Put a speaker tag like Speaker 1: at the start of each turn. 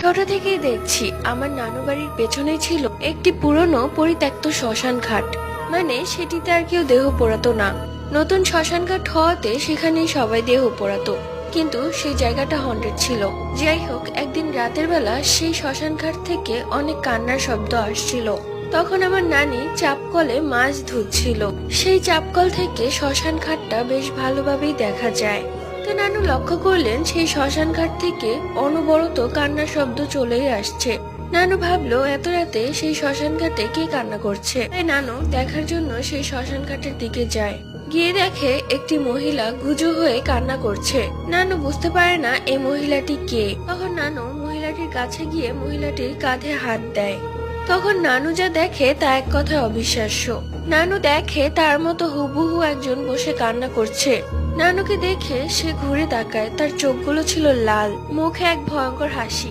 Speaker 1: ছোট থেকেই দেখছি আমার নানু বাড়ির পেছনেই ছিল একটি পুরনো পরিত্যক্ত শ্মশান ঘাট। মানে সেটিতে আর কেউ দেহ পোড়াতো না। নতুন শ্মশান ঘাট হওয়াতে সেখানেই সবাই দেহ পোড়াতো, কিন্তু সেই জায়গাটা হন্টেড ছিল। যাই হোক, একদিন রাতের বেলা সেই শ্মশান ঘাট থেকে অনেক কান্নার শব্দ আসছিল। তখন আমার নানি চাপকলে মাছ ধুচ্ছিল। সেই চাপকল থেকে শ্মশান ঘাটটা বেশ ভালোভাবেই দেখা যায়। তো নানু লক্ষ্য করলেন সেই শ্মশান ঘাট থেকে অনবরত কান্নার শব্দ চলেই আসছে। নানু ভাবলো এত রাতে সেই শ্মশান ঘাটে কে কান্না করছে। তাই নানু দেখার জন্য সেই শ্মশান ঘাটের দিকে যায়। গিয়ে দেখে একটি মহিলা গুজো হয়ে কান্না করছে। নানু বুঝতে পারে না এই মহিলাটি কে। তখন নানু মহিলাটির কাছে গিয়ে মহিলাটির কাঁধে হাত দেয়। তখন নানু যা দেখে তা এক কথায় অবিশ্বাস্য। নানু দেখে তার মতো হুবহু একজন বসে কান্না করছে। নানুকে দেখে সে ঘুরে তাকায়। তার চোখগুলো ছিল লাল, মুখে এক ভয়ঙ্কর হাসি।